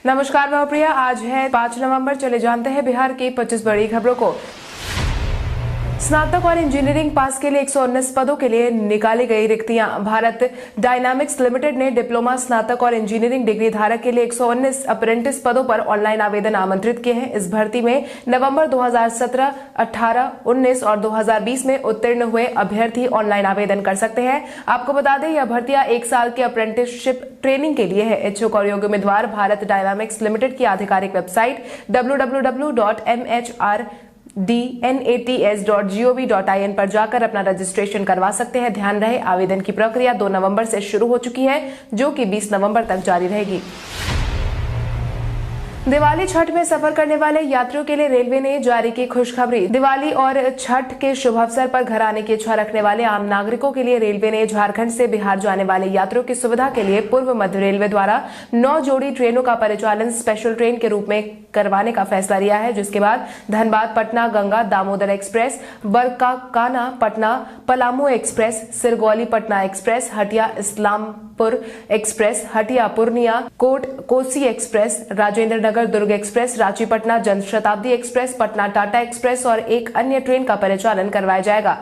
नमस्कार, मैं प्रिया। आज है 5 नवंबर। चले जानते हैं बिहार की 25 बड़ी खबरों को। स्नातक और इंजीनियरिंग पास के लिए 119 पदों के लिए निकाली गई रिक्तियां। भारत डायनामिक्स लिमिटेड ने डिप्लोमा, स्नातक और इंजीनियरिंग डिग्री धारक के लिए 119 अप्रेंटिस पदों पर ऑनलाइन आवेदन आमंत्रित किए हैं। इस भर्ती में नवंबर 2017, 18, 19 और 2020 में उत्तीर्ण हुए अभ्यर्थी ऑनलाइन आवेदन कर सकते हैं। आपको बता दें, यह भर्तियां 1 साल की अप्रेंटिसशिप ट्रेनिंग के लिए है। इच्छुक और योग्य उम्मीदवार भारत डायनामिक्स लिमिटेड की आधिकारिक वेबसाइट www.mhrDNATS.gov.in पर जाकर अपना रजिस्ट्रेशन करवा सकते हैं। ध्यान रहे, आवेदन की प्रक्रिया 2 नवंबर से शुरू हो चुकी है, जो कि 20 नवंबर तक जारी रहेगी। दिवाली छठ में सफर करने वाले यात्रियों के लिए रेलवे ने जारी की खुशखबरी। दिवाली और छठ के शुभ अवसर पर घर आने की इच्छा रखने वाले आम नागरिकों के लिए रेलवे ने झारखंड से बिहार जाने वाले यात्रियों की सुविधा के लिए पूर्व मध्य रेलवे द्वारा 9 जोड़ी ट्रेनों का परिचालन स्पेशल ट्रेन के रूप में करवाने का फैसला लिया है। जिसके बाद Dhanbad Patna Ganga Damodar express, Barkakana Patna Palamu express, Sirgauli Patna express, Hatia Islampur express, Hatia Purnia court Kosi express, Rajendra Nagar Durg express, Ranchi Patna Janshatabdi express, Patna Tata express और एक अन्य ट्रेन का परिचालन करवाया जाएगा।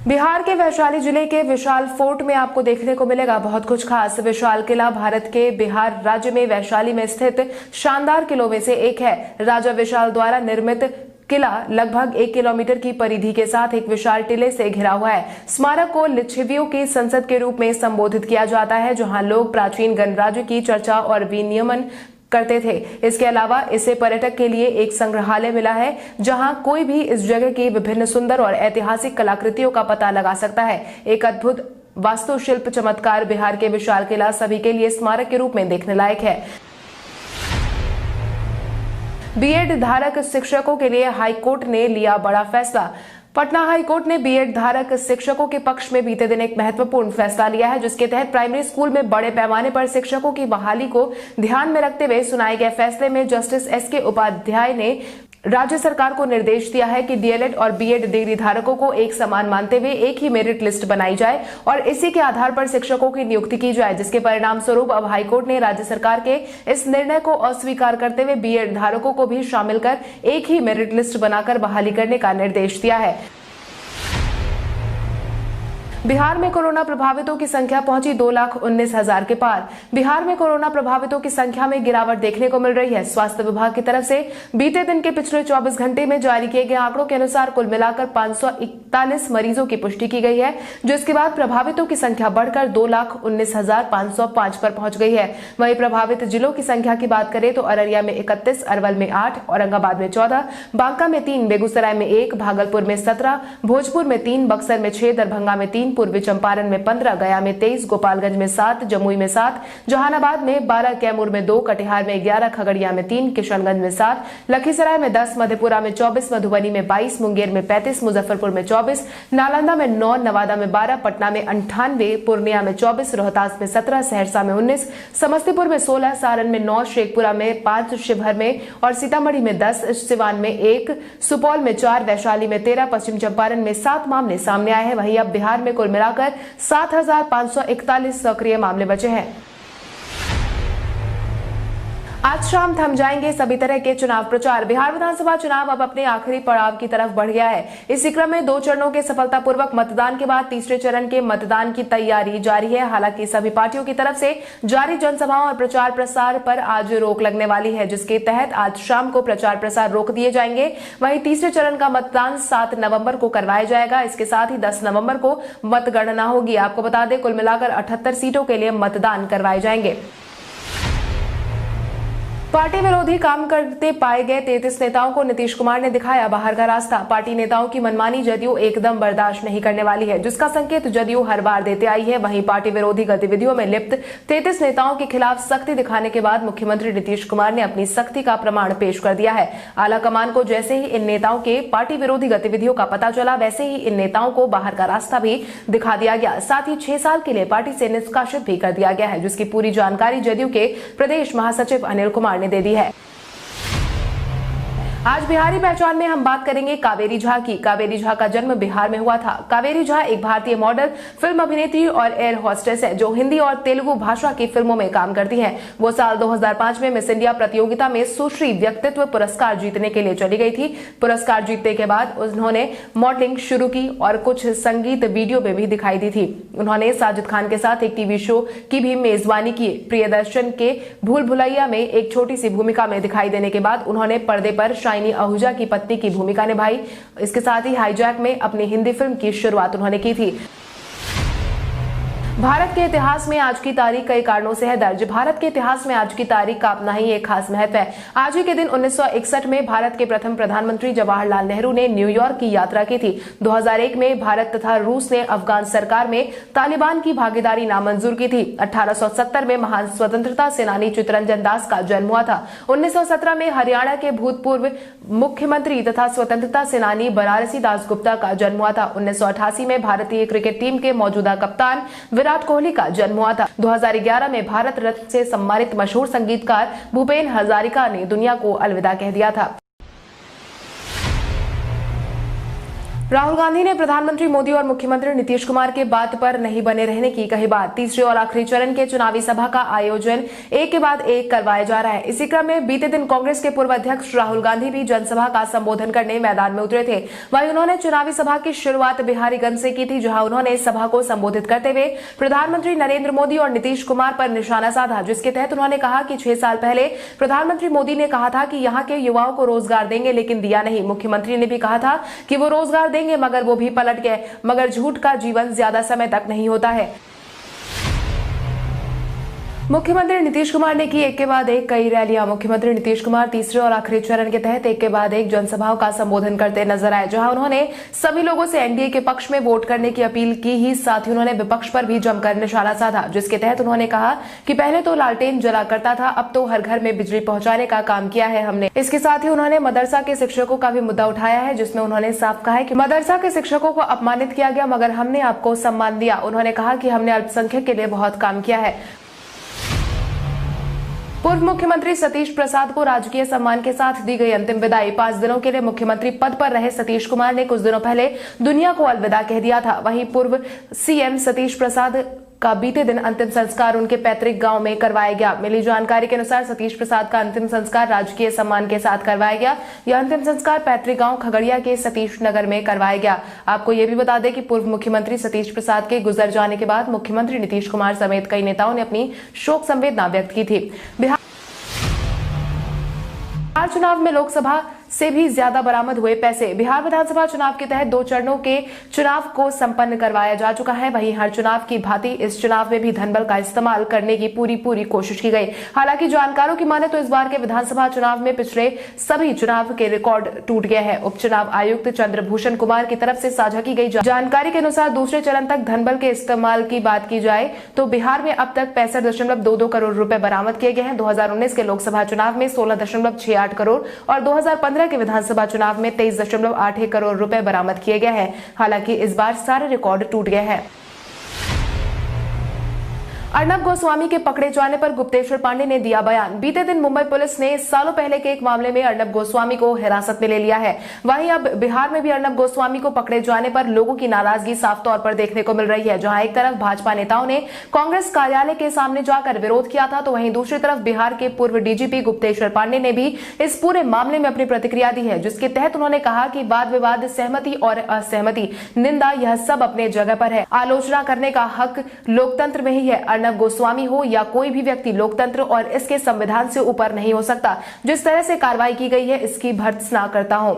बिहार के वैशाली जिले के विशाल फोर्ट में आपको देखने को मिलेगा बहुत कुछ खास। विशाल किला भारत के बिहार राज्य में वैशाली में स्थित शानदार किलों में से एक है। राजा विशाल द्वारा निर्मित किला लगभग 1 किलोमीटर की परिधि के साथ एक विशाल टिले से घिरा हुआ है। स्मारक को लिच्छवियों की संसद के रूप में संबोधित किया जाता है, जहां लोग प्राचीन गणराज्य की चर्चा और विनियमन करते थे। इसके अलावा इसे पर्यटक के लिए एक संग्रहालय मिला है, जहां कोई भी इस जगह की विभिन्न सुंदर और ऐतिहासिक कलाकृतियों का पता लगा सकता है। एक अद्भुत वास्तुशिल्प चमत्कार बिहार के विशाल किला सभी के लिए स्मारक के रूप में देखने लायक है। बीएड धारक शिक्षकों के लिए हाईकोर्ट ने लिया बड़ा फैसला। पटना हाईकोर्ट ने बीएड धारक शिक्षकों के पक्ष में बीते दिन एक महत्वपूर्ण फैसला लिया है, जिसके तहत प्राइमरी स्कूल में बड़े पैमाने पर शिक्षकों की बहाली को ध्यान में रखते हुए सुनाए गए फैसले में जस्टिस एसके उपाध्याय ने राज्य सरकार को निर्देश दिया है कि डीएलएड और बीएड डिग्री धारकों को एक समान मानते हुए एक ही मेरिट लिस्ट बनाई जाए और इसी के आधार पर शिक्षकों की नियुक्ति की जाए। जिसके परिणाम स्वरूप अब हाईकोर्ट ने राज्य सरकार के इस निर्णय को अस्वीकार करते हुए बीएड धारकों को भी शामिल कर एक ही मेरिट लिस्ट बनाकर बहाली करने का निर्देश दिया है। बिहार में कोरोना प्रभावितों की संख्या पहुंची 2,19,000 के पार। बिहार में कोरोना प्रभावितों की संख्या में गिरावट देखने को मिल रही है। स्वास्थ्य विभाग की तरफ से बीते दिन के पिछले 24 घंटे में जारी किए गए आंकड़ों के अनुसार कुल मिलाकर 541 मरीजों की पुष्टि की गई है, जिसके बाद प्रभावितों की संख्या बढ़कर 2,19,505 पर पहुंच गई है। वहीं प्रभावित जिलों की संख्या की बात करें तो अररिया में 31, अरवल में 8, औरंगाबाद में 14, बांका में 3, बेगूसराय में 1, भागलपुर में 17, भोजपुर में 3, बक्सर में 6, दरभंगा में 3, पूर्वी चंपारण में 15, गया में 23, गोपालगंज में 7, जमुई में 7, जहानाबाद में 12, कैमूर में 2, कटिहार में 11, खगड़िया में 3, किशनगंज में 7, लखीसराय में 10, मधेपुरा में 24, मधुबनी में 22, मुंगेर में 35, मुजफ्फरपुर में 24, नालंदा में 9, नवादा में 12, पटना में 98, पूर्णिया में 24, रोहतास में 17, सहरसा में 19, समस्तीपुर में 16, सारण में 9, शेखपुरा में 5, शिवहर में और सीतामढ़ी में 10, सिवान में 1, सुपौल में 4, वैशाली में 13, पश्चिम चंपारण में 7 मामले सामने आए हैं। वहीं अब बिहार में कुल मिलाकर 7,541 सक्रिय मामले बचे हैं। आज शाम थम जाएंगे सभी तरह के चुनाव प्रचार। बिहार विधानसभा चुनाव अब अपने आखिरी पड़ाव की तरफ बढ़ गया है। इसी क्रम में 2 चरणों के सफलतापूर्वक मतदान के बाद तीसरे चरण के मतदान की तैयारी जारी है। हालांकि सभी पार्टियों की तरफ से जारी जनसभाओं और प्रचार प्रसार पर आज रोक लगने वाली है, जिसके तहत आज शाम को प्रचार प्रसार रोक दिए जाएंगे। वहीं तीसरे चरण का मतदान 7 नवंबर को करवाया जाएगा। इसके साथ ही 10 नवंबर को मतगणना होगी। आपको बता दें, कुल मिलाकर 78 सीटों के लिए मतदान करवाए जाएंगे। पार्टी विरोधी काम करते पाए गए 33 नेताओं को नीतीश कुमार ने दिखाया बाहर का रास्ता। पार्टी नेताओं की मनमानी जदयू एकदम बर्दाश्त नहीं करने वाली है, जिसका संकेत जदयू हर बार देते आई है। वहीं पार्टी विरोधी गतिविधियों में लिप्त 33 नेताओं के खिलाफ सख्ती दिखाने के बाद मुख्यमंत्री नीतीश कुमार ने अपनी सख्ती का प्रमाण पेश कर दिया है। आला कमान को जैसे ही इन नेताओं के पार्टी विरोधी गतिविधियों का पता चला, वैसे ही इन नेताओं को बाहर का रास्ता भी दिखा दिया गया। साथ ही 6 साल के लिए पार्टी से निष्कासित भी कर दिया गया है, जिसकी पूरी जानकारी जदयू के प्रदेश महासचिव अनिल कुमार ने दे दी है। आज बिहारी पहचान में हम बात करेंगे कावेरी झा की। कावेरी झा का जन्म बिहार में हुआ था। कावेरी झा एक भारतीय मॉडल, फिल्म अभिनेत्री और एयर होस्टेस है जो हिंदी और तेलुगु भाषा की फिल्मों में काम करती हैं। वो साल 2005 में मिस इंडिया प्रतियोगिता में सुश्री व्यक्तित्व पुरस्कार जीतने के लिए चली गई थी। पुरस्कार जीतने के बाद उन्होंने मॉडलिंग शुरू की और कुछ संगीत वीडियो में भी दिखाई दी थी। उन्होंने साजिद खान के साथ एक टीवी शो की भी मेजबानी की। प्रियदर्शन के भूल भुलैया में एक छोटी सी भूमिका में दिखाई देने के बाद उन्होंने पर्दे पर शाइनी आहूजा की पत्नी की भूमिका निभाई। इसके साथ ही हाईजैक में अपनी हिंदी फिल्म की शुरुआत उन्होंने की थी। भारत के इतिहास में आज की तारीख कई कारणों से है दर्ज। भारत के इतिहास में आज की तारीख का अपना ही एक खास महत्व है। आज ही के दिन 1961 में भारत के प्रथम प्रधानमंत्री जवाहरलाल नेहरू ने न्यूयॉर्क की यात्रा की थी। 2001 में भारत तथा रूस ने अफगान सरकार में तालिबान की भागीदारी नामंजूर की थी। 1870 में महान स्वतंत्रता सेनानी चित्तरंजन दास का जन्म हुआ था। 1917 में हरियाणा के भूतपूर्व मुख्यमंत्री तथा स्वतंत्रता सेनानी बनारसी दास गुप्ता का जन्म हुआ था। 1988 में भारतीय क्रिकेट टीम के मौजूदा कप्तान विराट कोहली का जन्म हुआ था। 2011 में भारत रत्न से सम्मानित मशहूर संगीतकार भूपेन हजारिका ने दुनिया को अलविदा कह दिया था। राहुल गांधी ने प्रधानमंत्री मोदी और मुख्यमंत्री नीतीश कुमार के बात पर नहीं बने रहने की कही बात। तीसरे और आखिरी चरण के चुनावी सभा का आयोजन एक के बाद एक करवाया जा रहा है। इसी क्रम में बीते दिन कांग्रेस के पूर्व अध्यक्ष राहुल गांधी भी जनसभा का संबोधन करने मैदान में उतरे थे। वहीं उन्होंने चुनावी सभा की शुरुआत बिहारीगंज से की थी, जहां उन्होंने सभा को संबोधित करते हुए प्रधानमंत्री नरेंद्र मोदी और नीतीश कुमार पर निशाना साधा, जिसके तहत उन्होंने कहा कि 6 साल पहले प्रधानमंत्री मोदी ने कहा था कि यहाँ के युवाओं को रोजगार देंगे, लेकिन दिया नहीं। मुख्यमंत्री ने भी कहा था कि वो रोजगार मगर वो भी पलट गए। मगर झूठ का जीवन ज्यादा समय तक नहीं होता है। मुख्यमंत्री नीतीश कुमार ने की एक के बाद एक कई रैलियां। मुख्यमंत्री नीतीश कुमार तीसरे और आखिरी चरण के तहत एक के बाद एक जनसभाओं का संबोधन करते नजर आए, जहां उन्होंने सभी लोगों से एनडीए के पक्ष में वोट करने की अपील की ही साथ ही उन्होंने विपक्ष पर भी जमकर निशाना साधा, जिसके तहत उन्होंने कहा कि पहले तो लालटेन जला करता था, अब तो हर घर में बिजली पहुंचाने का काम किया है हमने। इसके साथ ही उन्होंने मदरसा के शिक्षकों का भी मुद्दा उठाया है, जिसमें उन्होंने साफ कहा है कि मदरसा के शिक्षकों को अपमानित किया गया, मगर हमने आपको सम्मान दिया। उन्होंने कहा कि हमने अल्पसंख्यक के लिए बहुत काम किया है। पूर्व मुख्यमंत्री सतीश प्रसाद को राजकीय सम्मान के साथ दी गई अंतिम विदाई। 5 दिनों के लिए मुख्यमंत्री पद पर रहे सतीश कुमार ने कुछ दिनों पहले दुनिया को अलविदा कह दिया था। वहीं पूर्व सीएम सतीश प्रसाद का बीते दिन अंतिम संस्कार उनके पैतृक गांव में करवाया गया। मिली जानकारी के अनुसार सतीश प्रसाद का अंतिम संस्कार राजकीय सम्मान के साथ करवाया गया। यह अंतिम संस्कार पैतृक गांव खगड़िया के सतीश नगर में करवाया गया। आपको यह भी बता दें कि पूर्व मुख्यमंत्री सतीश प्रसाद के गुजर जाने के बाद मुख्यमंत्री नीतीश कुमार समेत कई नेताओं ने अपनी शोक संवेदना व्यक्त की थी। बिहार चुनाव में लोकसभा से भी ज्यादा बरामद हुए पैसे। बिहार विधानसभा चुनाव के तहत 2 चरणों के चुनाव को संपन्न करवाया जा चुका है। वहीं हर चुनाव की भांति इस चुनाव में भी धनबल का इस्तेमाल करने की पूरी कोशिश की गई। हालांकि जानकारों की माने तो इस बार के विधानसभा चुनाव में पिछले सभी चुनाव के रिकॉर्ड टूट गए हैं। उपचुनाव आयुक्त चंद्रभूषण कुमार की तरफ से साझा की गई जानकारी के अनुसार दूसरे चरण तक धनबल के इस्तेमाल की बात की जाए तो बिहार में अब तक 65.22 करोड़ रुपए बरामद किए गए हैं। 2019 के लोकसभा चुनाव में 16.68 करोड़ और 2015 के विधानसभा चुनाव में 23.81 करोड़ रुपए बरामद किए गए हैं। हालांकि इस बार सारे रिकॉर्ड टूट गए हैं। अर्नब गोस्वामी के पकड़े जाने पर गुप्तेश्वर पांडे ने दिया बयान। बीते दिन मुंबई पुलिस ने सालों पहले के एक मामले में अर्नब गोस्वामी को हिरासत में ले लिया है। वहीं अब बिहार में भी अर्नब गोस्वामी को पकड़े जाने पर लोगों की नाराजगी साफ तौर पर देखने को मिल रही है। जहां एक तरफ भाजपा नेताओं ने कांग्रेस कार्यालय के सामने जाकर विरोध किया था, तो वहीं दूसरी तरफ बिहार के पूर्व डीजीपी गुप्तेश्वर पांडे ने भी इस पूरे मामले में अपनी प्रतिक्रिया दी है, जिसके तहत उन्होंने कहा कि वाद विवाद, सहमति और असहमति, निंदा, यह सब अपने जगह पर है। आलोचना करने का हक लोकतंत्र में ही है। अर्नब गोस्वामी हो या कोई भी व्यक्ति लोकतंत्र और इसके संविधान से ऊपर नहीं हो सकता। जिस तरह से कार्रवाई की गई है इसकी भर्त्सना करता हूं।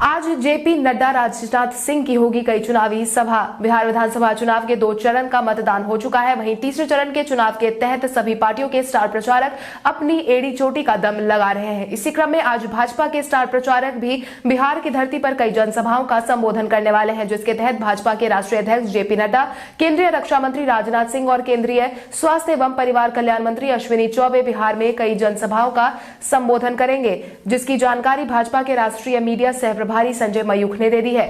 आज जेपी नड्डा, राजनाथ सिंह की होगी कई चुनावी सभा। बिहार विधानसभा चुनाव के 2 चरण का मतदान हो चुका है। वहीं तीसरे चरण के चुनाव के तहत सभी पार्टियों के स्टार प्रचारक अपनी एड़ी चोटी का दम लगा रहे हैं। इसी क्रम में आज भाजपा के स्टार प्रचारक भी बिहार की धरती पर कई जनसभाओं का संबोधन करने वाले हैं, जिसके तहत भाजपा के राष्ट्रीय अध्यक्ष जेपी नड्डा, केंद्रीय रक्षा मंत्री राजनाथ सिंह और केंद्रीय स्वास्थ्य एवं परिवार कल्याण मंत्री अश्विनी चौबे बिहार में कई जनसभाओं का संबोधन करेंगे, जिसकी जानकारी भाजपा के राष्ट्रीय मीडिया सह प्रभारी संजय मयूख ने दे दी है।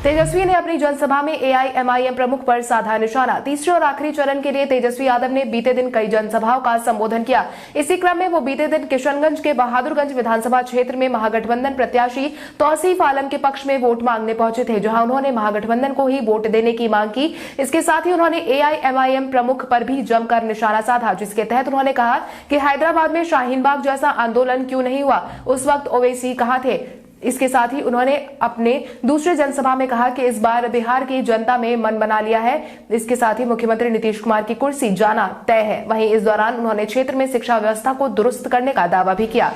तेजस्वी ने अपनी जनसभा में एआईएमआईएम प्रमुख पर साधा निशाना। तीसरे और आखिरी चरण के लिए तेजस्वी यादव ने बीते दिन कई जनसभाओं का संबोधन किया। इसी क्रम में वो बीते दिन किशनगंज के बहादुरगंज विधानसभा क्षेत्र में महागठबंधन प्रत्याशी तौसीफ आलम के पक्ष में वोट मांगने पहुंचे थे, जहां उन्होंने महागठबंधन को ही वोट देने की मांग की। इसके साथ ही उन्होंने एआईएमआईएम प्रमुख पर भी जमकर निशाना साधा, जिसके तहत उन्होंने कहा कि हैदराबाद में शाहीन बाग जैसा आंदोलन क्यों नहीं हुआ, उस वक्त ओवैसी कहां थे। इसके साथ ही उन्होंने अपने दूसरे जनसभा में कहा कि इस बार बिहार की जनता में मन बना लिया है। इसके साथ ही मुख्यमंत्री नीतीश कुमार की कुर्सी जाना तय है। वहीं इस दौरान उन्होंने क्षेत्र में शिक्षा व्यवस्था को दुरुस्त करने का दावा भी किया।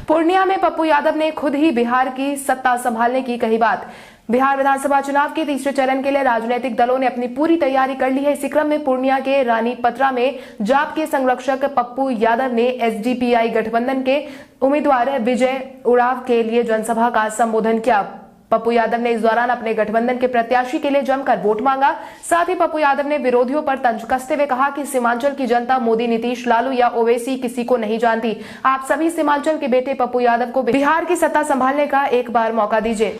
पूर्णिया में पप्पू यादव ने खुद ही बिहार की सत्ता संभालने की कही बात। बिहार विधानसभा चुनाव के तीसरे चरण के लिए राजनीतिक दलों ने अपनी पूरी तैयारी कर ली है। इसी क्रम में पूर्णिया के रानीपत्रा में जाप के संरक्षक पप्पू यादव ने एसडीपीआई गठबंधन के उम्मीदवार विजय उड़ाव के लिए जनसभा का संबोधन किया। पप्पू यादव ने इस दौरान अपने गठबंधन के प्रत्याशी के लिए जमकर वोट मांगा। साथ ही पप्पू यादव ने विरोधियों पर तंज कसते हुए कहा कि सीमांचल की जनता मोदी, नीतीश, लालू या ओवैसी किसी को नहीं जानती। आप सभी सीमांचल के बेटे पप्पू यादव को बिहार की सत्ता संभालने का एक बार मौका दीजिए।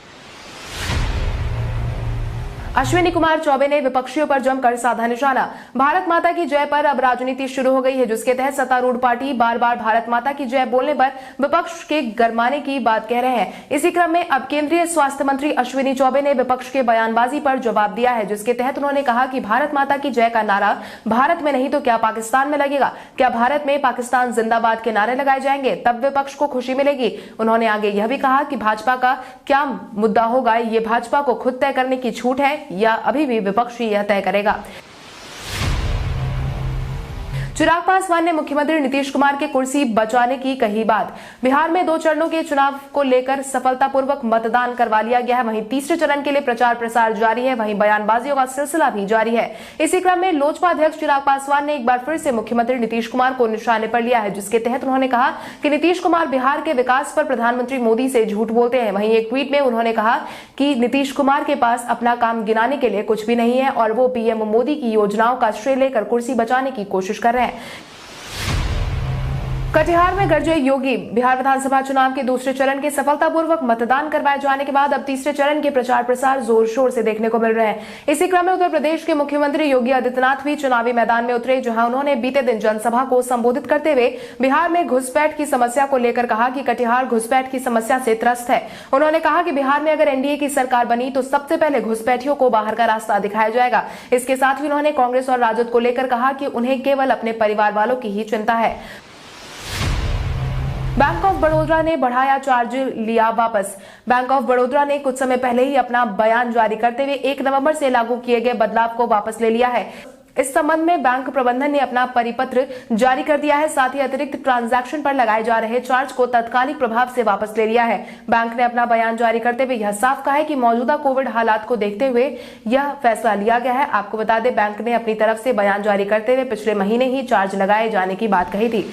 अश्विनी कुमार चौबे ने विपक्षियों पर जमकर साधा निशाना। भारत माता की जय पर अब राजनीति शुरू हो गई है, जिसके तहत सत्तारूढ़ पार्टी बार बार भारत माता की जय बोलने पर विपक्ष के गरमाने की बात कह रहे हैं। इसी क्रम में अब केंद्रीय स्वास्थ्य मंत्री अश्विनी चौबे ने विपक्ष के बयानबाजी पर जवाब दिया है, जिसके तहत उन्होंने कहा कि भारत माता की जय का नारा भारत में नहीं तो क्या पाकिस्तान में लगेगा? क्या भारत में पाकिस्तान जिंदाबाद के नारे लगाए जाएंगे? तब विपक्ष को खुशी मिलेगी। उन्होंने आगे यह भी कहा कि भाजपा का क्या मुद्दा होगा, ये भाजपा को खुद तय करने की छूट है या अभी भी विपक्ष ही यह तय करेगा। चिराग पासवान ने मुख्यमंत्री नीतीश कुमार की कुर्सी बचाने की कही बात। बिहार में 2 चरणों के चुनाव को लेकर सफलतापूर्वक मतदान करवा लिया गया है। वहीं तीसरे चरण के लिए प्रचार प्रसार जारी है। वहीं बयानबाजियों का सिलसिला भी जारी है। इसी क्रम में लोजपा अध्यक्ष चिराग पासवान ने एक बार फिर से मुख्यमंत्री नीतीश कुमार को निशाने पर लिया है, जिसके तहत उन्होंने कहा कि नीतीश कुमार बिहार के विकास पर प्रधानमंत्री मोदी से झूठ बोलते हैं। वहीं एक ट्वीट में उन्होंने कहा कि नीतीश कुमार के पास अपना काम गिनाने के लिए कुछ भी नहीं है और वो पीएम मोदी की योजनाओं का श्रेय लेकर कुर्सी बचाने की कोशिश कर रहे हैं। कटिहार में गरजे योगी। बिहार विधानसभा चुनाव के दूसरे चरण के सफलतापूर्वक मतदान करवाए जाने के बाद अब तीसरे चरण के प्रचार प्रसार जोर शोर से देखने को मिल रहे हैं। इसी क्रम में उत्तर प्रदेश के मुख्यमंत्री योगी आदित्यनाथ भी चुनावी मैदान में उतरे, जहां उन्होंने बीते दिन जनसभा को संबोधित करते हुए बिहार में घुसपैठ की समस्या को लेकर कहा कि कटिहार घुसपैठ की समस्या से त्रस्त है। उन्होंने कहा कि बिहार में अगर एनडीए की सरकार बनी तो सबसे पहले घुसपैठियों को बाहर का रास्ता दिखाया जाएगा। इसके साथ ही उन्होंने कांग्रेस और राजद को लेकर कहा कि उन्हें केवल अपने परिवार वालों की ही चिंता है। बैंक ऑफ बड़ौदा ने बढ़ाया चार्ज लिया वापस। बैंक ऑफ बड़ौदा ने कुछ समय पहले ही अपना बयान जारी करते हुए 1 नवंबर से लागू किए गए बदलाव को वापस ले लिया है। इस संबंध में बैंक प्रबंधन ने अपना परिपत्र जारी कर दिया है। साथ ही अतिरिक्त ट्रांजैक्शन पर लगाए जा रहे चार्ज को तत्कालिक प्रभाव से वापस ले लिया है। बैंक ने अपना बयान जारी करते हुए यह साफ कहा है कि मौजूदा कोविड हालात को देखते हुए यह फैसला लिया गया है। आपको बता दें, बैंक ने अपनी तरफ से बयान जारी करते हुए पिछले महीने ही चार्ज लगाए जाने की बात कही थी।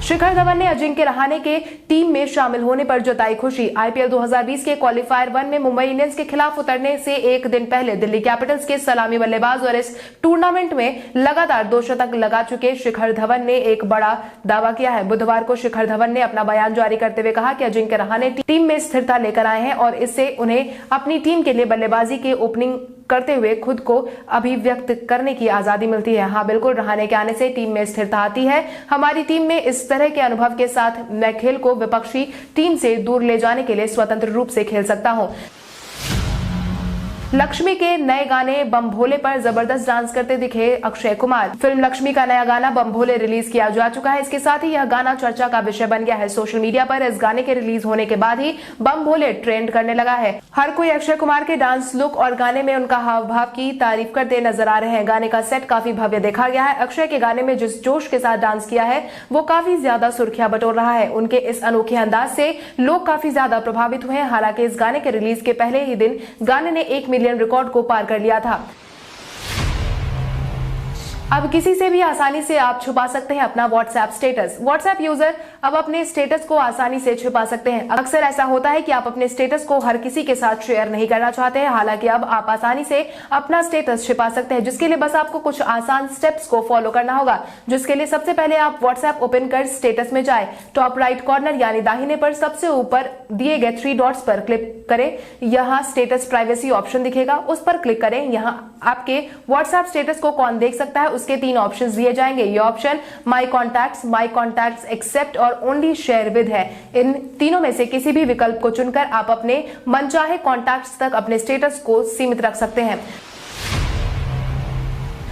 शिखर धवन ने अजिंक्य रहाणे के टीम में शामिल होने पर जताई खुशी। आईपीएल 2020 के क्वालिफायर 1 में मुंबई इंडियंस के खिलाफ उतरने से एक दिन पहले दिल्ली कैपिटल्स के सलामी बल्लेबाज और इस टूर्नामेंट में लगातार 2 शतक लगा चुके शिखर धवन ने एक बड़ा दावा किया है। बुधवार को शिखर धवन ने अपना बयान जारी करते हुए कहा कि अजिंक्य रहाणे टीम में स्थिरता लेकर आए हैं और इससे उन्हें अपनी टीम के लिए बल्लेबाजी के ओपनिंग करते हुए खुद को अभिव्यक्त करने की आजादी मिलती है। हाँ बिल्कुल, रहाणे के आने से टीम में स्थिरता आती है। हमारी टीम में इस तरह के अनुभव के साथ मैं खेल को विपक्षी टीम से दूर ले जाने के लिए स्वतंत्र रूप से खेल सकता हूं। लक्ष्मी के नए गाने बम भोले पर जबरदस्त डांस करते दिखे अक्षय कुमार। फिल्म लक्ष्मी का नया गाना बम भोले रिलीज किया जा चुका है। इसके साथ ही यह गाना चर्चा का विषय बन गया है। सोशल मीडिया पर इस गाने के रिलीज होने के बाद ही बम भोले ट्रेंड करने लगा है। हर कोई अक्षय कुमार के डांस लुक और गाने में उनका हाव भाव की तारीफ करते नजर आ रहे हैं। गाने का सेट काफी भव्य देखा गया है। अक्षय के गाने में जिस जोश के साथ डांस किया है वो काफी ज्यादा सुर्खियां बटोर रहा है। उनके इस अनोखे अंदाज से लोग काफी ज्यादा प्रभावित हुए हैं। हालांकि इस गाने के रिलीज के पहले ही दिन गाने ने 1 मिलियन रिकॉर्ड को पार कर लिया था। अब किसी से भी आसानी से आप छुपा सकते हैं अपना व्हाट्सएप स्टेटस। व्हाट्सएप यूजर अब अपने स्टेटस को आसानी से छुपा सकते हैं। अक्सर ऐसा होता है कि आप अपने स्टेटस को हर किसी के साथ शेयर नहीं करना चाहते हैं, हालांकि अब आप आसानी से अपना स्टेटस छुपा सकते हैं, जिसके लिए बस आपको कुछ आसान स्टेप्स को फॉलो करना होगा। जिसके लिए सबसे पहले आप व्हाट्सएप ओपन कर स्टेटस में जाए, टॉप राइट कॉर्नर यानी दाहिने पर सबसे ऊपर दिए गए 3 डॉट्स पर क्लिक करें। यहाँ स्टेटस प्राइवेसी ऑप्शन दिखेगा, उस पर क्लिक करें। यहाँ आपके व्हाट्सएप स्टेटस को कौन देख सकता है उसके 3 ऑप्शंस दिए जाएंगे। ये ऑप्शन माई कॉन्टैक्ट्स, एक्सेप्ट और ओनली शेयर विद है। इन तीनों में से किसी भी विकल्प को चुनकर आप अपने मनचाहे कॉन्टैक्ट्स तक अपने स्टेटस को सीमित रख सकते हैं।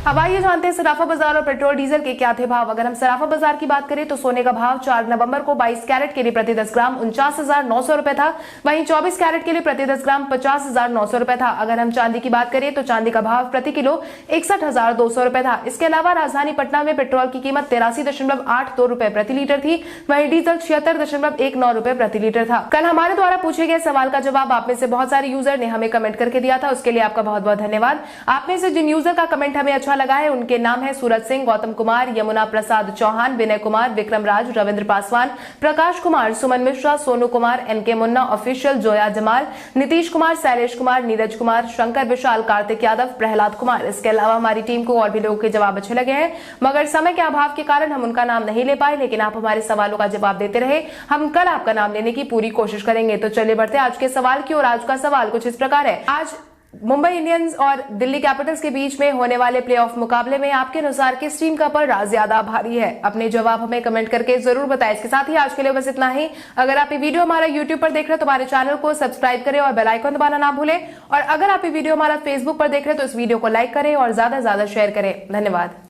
अब आइए जानते हैं सराफा बाजार और पेट्रोल डीजल के क्या थे भाव। अगर हम सराफा बाजार की बात करें तो सोने का भाव 4 नवंबर को 22 कैरेट के लिए प्रति 10 ग्राम 49,900 रुपए था। वहीं 24 कैरेट के लिए प्रति 10 ग्राम 50,900 रुपए था। अगर हम चांदी की बात करें तो चांदी का भाव प्रति किलो 61,200 रुपए था। इसके अलावा राजधानी पटना में पेट्रोल की कीमत 83.82 रुपए प्रति लीटर थी। वहीं डीजल 76.19 रुपए प्रति लीटर था। कल हमारे द्वारा पूछे गए सवाल का जवाब आप में से बहुत सारे यूजर ने हमें कमेंट करके दिया था, उसके लिए आपका बहुत बहुत धन्यवाद। आप में से जिन यूजर का कमेंट हमें अच्छा लगा है उनके नाम है सूरज सिंह, गौतम कुमार, यमुना प्रसाद चौहान, विनय कुमार, विक्रम राज, रविंद्र पासवान, प्रकाश कुमार, सुमन मिश्रा, सोनू कुमार, एनके मुन्ना ऑफिशियल, जोया जमाल, नीतीश कुमार, शैलेश कुमार, नीरज कुमार, शंकर विशाल, कार्तिक यादव, प्रहलाद कुमार। इसके अलावा हमारी टीम को और भी लोगों के जवाब अच्छे लगे हैं, मगर समय के अभाव के कारण हम उनका नाम नहीं ले पाए, लेकिन आप हमारे सवालों का जवाब देते रहे। हम कल आपका नाम लेने की पूरी कोशिश करेंगे। तो चलिए बढ़ते आज के सवाल की ओर। आज का सवाल कुछ इस प्रकार है। आज मुंबई इंडियंस और दिल्ली कैपिटल्स के बीच में होने वाले प्लेऑफ मुकाबले में आपके अनुसार किस टीम का पलड़ा ज्यादा भारी है? अपने जवाब हमें कमेंट करके जरूर बताएं। इसके साथ ही आज के लिए बस इतना ही। अगर आप ये वीडियो हमारा यूट्यूब पर देख रहे हैं तो हमारे चैनल को सब्सक्राइब करें और बेल आइकन दबाना ना भूलें। और अगर आप ये वीडियो हमारा फेसबुक पर देख रहे हैं तो इस वीडियो को लाइक करें और ज्यादा से ज्यादा शेयर करें। धन्यवाद।